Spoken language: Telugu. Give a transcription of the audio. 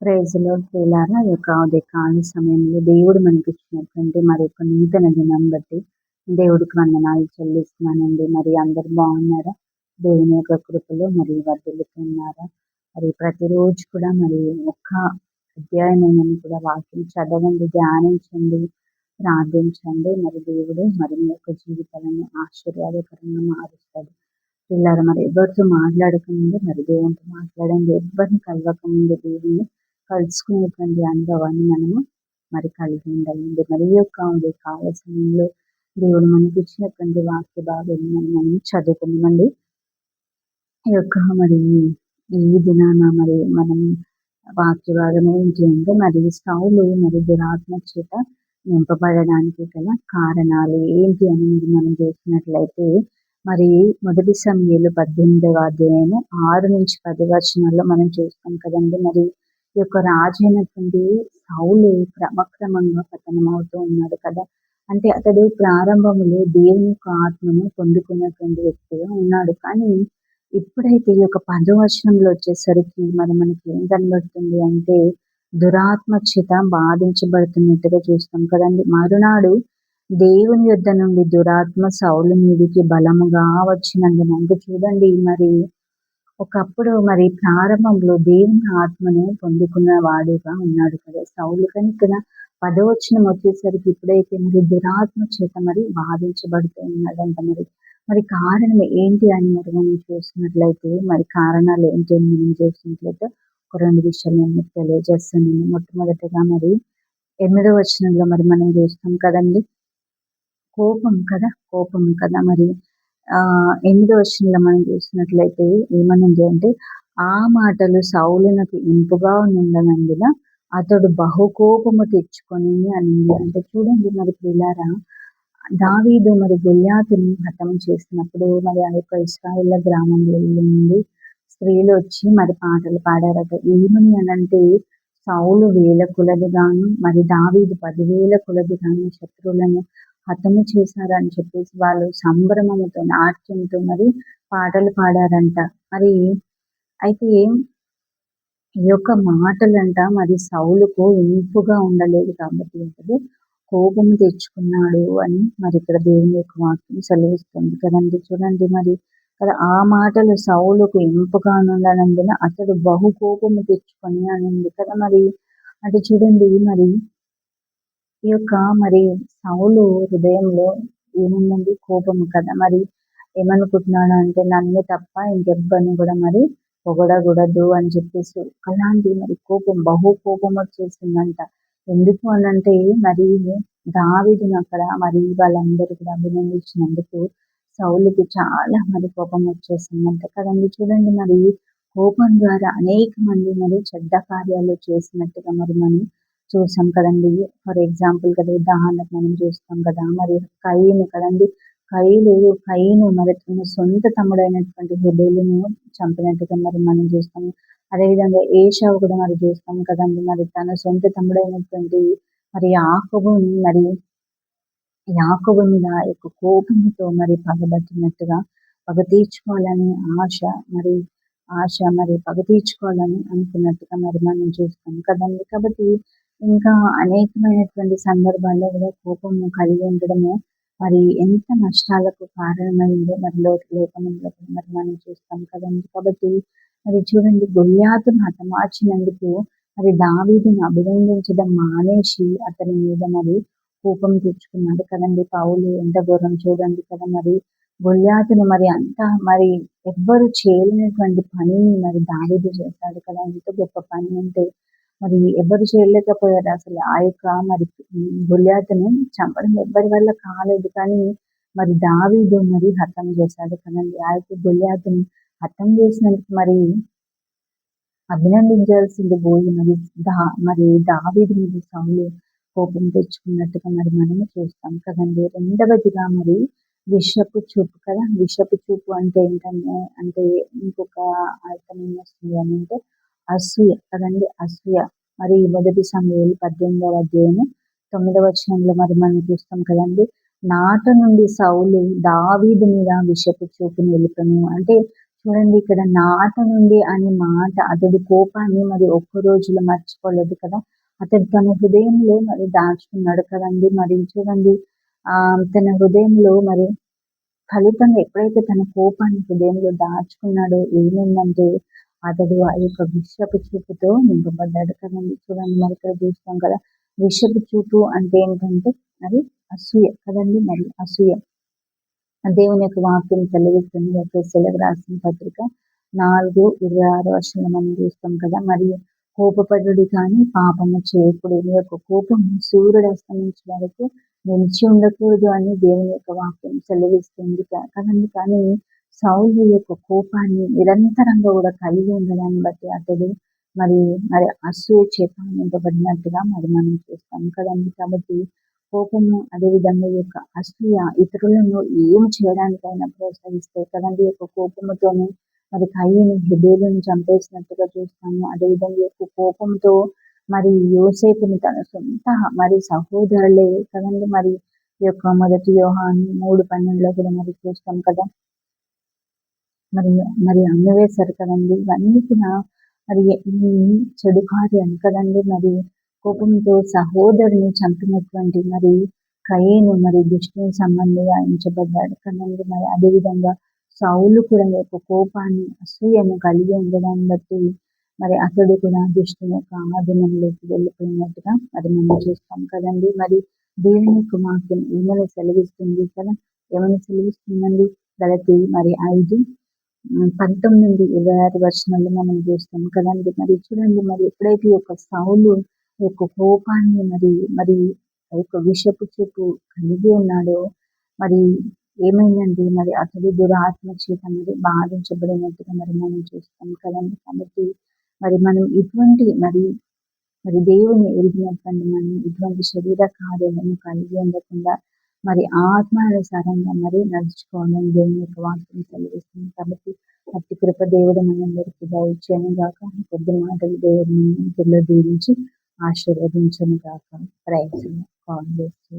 ప్రైజ్ లార్డ్ ప్రియులారా, ఈ యొక్క ఉదయకాల సమయంలో దేవుడు మనకి ఇచ్చినటువంటి మరి యొక్క నూతన దినం బట్టి దేవుడికి వందనాలు చెల్లిస్తున్నానండి. మరి అందరు బాగున్నారా? దేవుని యొక్క కృపలో మరి వర్ధిల్లుతున్నారా? మరి ప్రతిరోజు కూడా మరి ఒక్క అధ్యాయమైన కూడా వాక్యం చదవండి, ధ్యానించండి, ప్రార్థించండి. మరి దేవుడు మరి మీ యొక్క జీవితాలను ఆశీర్వాదకరంగా మారుస్తాడు. పిల్లలు మరి ఎవరితో మాట్లాడకముందు మరి దేవునితో మాట్లాడండి. ఎవరిని కలవకముందు దేవుని కలుసుకునేటువంటి అనుభవాన్ని మనము మరి కలిగి ఉండాలండి. మరి ఈ యొక్క కాల సమయంలో దేవుడు మనకి ఇచ్చినటువంటి వాక్య భాగాన్ని మనం చదువుకుందామండి. ఈ యొక్క మరి ఈ దినాన మరి మనం వాక్య భాగం ఏంటి అంటే మరి సౌలు మరి దురాత్మ చేత నింపబడడానికి గల కారణాలు ఏంటి అని మరి మనం చూసినట్లయితే మరి మొదటి సమయంలో 18వ అధ్యాయము 6-10 వచనాల్లో మనం చూస్తాం కదండి. మరి ఈ యొక్క రాజు అయినటువంటి సౌలు క్రమక్రమంగా పతనం అవుతూ ఉన్నాడు కదా. అంటే అతడు ప్రారంభంలో దేవుని యొక్క ఆత్మను పొందుకున్నటువంటి వ్యక్తిగా ఉన్నాడు. కానీ ఇప్పుడైతే ఈ యొక్క 10వ వచనంలో వచ్చేసరికి మరి మనకి ఏం కనబడుతుంది అంటే దురాత్మ చేత బాధించబడుతున్నట్టుగా చూస్తాం కదండి. మరునాడు దేవుని యొద్ద నుండి దురాత్మ సౌలు మీదికి బలముగా వచ్చినందున, అంటే చూడండి మరి ఒకప్పుడు మరి ప్రారంభంలో దేవుని ఆత్మను పొందుకున్న వాడుగా ఉన్నాడు కదా సౌలు. కానీ ఇక్కడ 10వ వచనం వచ్చేసరికి ఇప్పుడైతే మరి దురాత్మ చేత మరి బాధించబడుతూ ఉన్నాడంట. మరి కారణం ఏంటి అని మరి మనం చూసినట్లయితే మరి కారణాలు ఏంటి అని మనం చూసినట్లయితే ఒక 2 విషయాలు నేను మీకు తెలియజేస్తానండి. మొట్టమొదటిగా మరి 8వ వచనంలో మరి మనం చూస్తాం కదండి, కోపం కదా. మరి 8వ వచనంలో మనం చూసినట్లయితే ఏమనుంది అంటే, ఆ మాటలు సౌలునకు ఇంపుగా ఉండనందున అతడు బహుకోపము తెచ్చుకొని అని. అంటే చూడండి మరి ప్రియులారా, దావీదు మరి గొల్యాతుని హతం చేసినప్పుడు మరి ఆ యొక్క ఇశ్రాయేలు గ్రామంలో నుండి స్త్రీలు వచ్చి మరి పాటలు పాడారట. ఏమని అనంటే, సౌలు 1000 కొలదిగాను మరి దావీదు 10,000 కొలదిగాను శత్రువులను హతము చేశారని చెప్పేసి వాళ్ళు సంభ్రమముతో నాట్యంతో మరి పాటలు పాడారంట. మరి అయితే ఈ యొక్క మాటలంట మరి సౌలుకు ఇంపుగా ఉండలేదు కాబట్టి అతడు కోపము తెచ్చుకున్నాడు అని మరి ఇక్కడ దేవుని యొక్క వాక్యం సెలవిస్తుంది కదండి. చూడండి మరి కదా, ఆ మాటలు సౌలుకు ఇంపుగా ఉండనందున అతడు బహు కోపము తెచ్చుకొని అని ఉంది కదా. మరి అంటే చూడండి మరి ఈ యొక్క మరి సౌలు హృదయంలో ఏముందండి? కోపము కదా. మరి ఏమనుకుంటున్నాడు అంటే, నన్ను తప్ప ఇంకెవ్వరిని కూడా మరి పొగడకూడదు అని చెప్పేసి అలాంటి మరి కోపం, బహు కోపం వచ్చేసిందంట. ఎందుకు అనంటే మరి దావీదును అక్కడ మరి వాళ్ళందరూ కూడా అభినందించినందుకు సౌలుకు చాలా మరి కోపం వచ్చేసిందంట కదండి. చూడండి మరి కోపం ద్వారా అనేక మంది మరి చెడ్డ కార్యాలు చేసినట్టుగా మరి మనం చూసాం కదండి. ఫర్ ఎగ్జాంపుల్ కదా, ఉదాహరణకు మనం చూస్తాం కదా మరి కయీను కదండి. కయీను మరి తన సొంత తమ్ముడైనటువంటి హెబెలును చంపినట్టుగా మరి మనం చూస్తాము. అదేవిధంగా ఏశావు కూడా మరి చూస్తాం కదండి. మరి తన సొంత తమ్ముడైనటువంటి మరి యాకోబు మీద యొక్క కోపంతో మరి పగబట్టినట్టుగా పగ తీర్చుకోవాలని ఆశ మరి పగ తీర్చుకోవాలని అనుకున్నట్టుగా మరి మనం చూస్తాం కదండి. కాబట్టి ఇంకా అనేకమైనటువంటి సందర్భాల్లో కూడా కోపము కలిగి ఉండడము మరి ఎంత నష్టాలకు కారణమైందో మరి లోకమంలో మరి మనం చూస్తాం కదండి. కాబట్టి మరి చూడండి, గొల్యాతును హతమార్చినందుకు మరి దావీదును అభినందించడం మానేసి అతని మీద మరి కోపం తెచ్చుకున్నాడు కదండి. పౌలు ఎంత ఘోరం చూడండి కదా. మరి గొల్యాతును మరి అంతా మరి ఎవ్వరు చేయలేనటువంటి పనిని మరి దావీదు చేశాడు కదా. ఎంత గొప్ప పని అంటే మరి ఎవరు చేయలేకపోయారు అసలు. ఆ యొక్క మరి గొల్యాతును చంపడం ఎవరి వల్ల కాలేదు, కానీ మరి దావీదు మరి హతం చేశాడు కదండి. ఆ యొక్క గొల్యాతును హతం చేసినందుకు మరి అభినందించాల్సింది పోయి మరి దావీదు మీద సౌలు కోపం తెచ్చుకున్నట్టుగా మరి మనము చూస్తాం కదండి. రెండవదిగా మరి విషపు చూపు కదా. విషపు చూపు అంటే ఏంటంటే ఇంకొక అర్థం ఏమొస్తుంది అని అంటే అసూయ కదండి. అసూయ మరి మొదటి సమూయేలు 18వ అధ్యాయము 9వ వచనంలో మరి మనం చూస్తాం కదండి. నాట నుండి సౌలు దావీదు మీద విషపు చూపు నిలుపును. అంటే చూడండి ఇక్కడ నాట నుండి అనే మాట అతడు కోపాన్ని మరి ఒక్క రోజులో మర్చిపోలేదు కదా. అతడు తన హృదయంలో మరి దాచుకున్నాడు కదండి. మరి చూడండి తన హృదయంలో మరి ఫలితంగా ఎప్పుడైతే తన కోపాన్ని హృదయంలో దాచుకున్నాడో ఏమైందంటే అతడు ఆ యొక్క విషపు చూపుతో నింపబడ్డాడు కదండి. చూడండి మరి ఇక్కడ చూస్తాం కదా, విషపు చూపు అంటే ఏంటంటే అది అసూయ కదండి. మరి అసూయ దేవుని యొక్క వాక్యం సెలవిస్తుంది. ఎఫెసీయులకు రాసిన పత్రిక 4:26 మనం చూస్తాం కదా. మరి కోపపడుడి కానీ పాపము చేయకుడి, నీ యొక్క కోపం సూర్యుడు అస్తమించే వరకు నిలిచి ఉండకూడదు అని దేవుని యొక్క వాక్యం సెలవిస్తుంది కదండి. కానీ సౌలు యొక్క కోపాన్ని నిరంతరంగా కూడా కలిగి ఉండడాన్ని బట్టి అతడు మరి మరి అసూయ చేత నింపబడినట్టుగా మరి మనం చూస్తాం కదండి. కాబట్టి కోపము అదేవిధంగా ఈ యొక్క అసూయ ఇతరులను ఏం చేయడానికైనా ప్రోత్సహిస్తాయి కదండి. ఈ యొక్క కోపముతోనే మరి కయ్యను హెబేలును చంపేసినట్టుగా చూస్తాము. అదేవిధంగా ఈ యొక్క కోపంతో మరి యోసేపుని తన సొంత మరి సహోదరులే కదండి. మరి ఈ యొక్క మొదటి యోహాను 3:12 కూడా మరి చూస్తాం కదా, మరి మరి అమ్మివేశారు కదండి. ఇవన్నీ కూడా మరి ఈ చెడు కార్యాలు కదండి. మరి కోపంతో సహోదరుని చంపినటువంటి మరి కయ్యను మరి దుష్టుని సంబంధిగా ఎంచబడ్డాడు కదండి. మరి అదేవిధంగా సౌలు కూడా యొక్క కోపాన్ని అసూయను కలిగి ఉండడాన్ని బట్టి మరి అతడు కూడా దుష్టుని యొక్క ఆధీనంలోకి వెళ్ళిపోయినట్టుగా మరి మనం చూస్తాం కదండి. మరి దేవుని యొక్క వాక్యం ఏమైనా సెలవిస్తుంది కదా, ఏమైనా సెలవిస్తుందండి. గలతీ మరి 5:19-26 మనం చూస్తాం కదండి. మరి చూడండి మరి ఎప్పుడైతే యొక్క సౌలు యొక్క కోపాన్ని మరి మరి యొక్క విషపు చూపు కలిగి ఉన్నాడో మరి ఏమైందండి, మరి అతడు దురాత్మ చేత మరి బాధించబడినట్టుగా మరి మనం చూస్తాం కదండి. కాబట్టి మరి మనం ఇటువంటి మరి మరి దేవుని ఎరిగినటువంటి మనం ఇటువంటి శరీర కార్యాలను కలిగి ఉండకుండా మరి ఆత్మానుసారంగా మరి నడుచుకోవాలని దేవుని యొక్క వాక్యం సెలవిస్తుంది. కాబట్టి అట్టి కృప దేవుడు మనందరికీ దయచేయను గాక. కొద్ది మాటలు దేవుడు మనందరిలో దీవించి ఆశీర్వదించను గాక. Praise God bless you.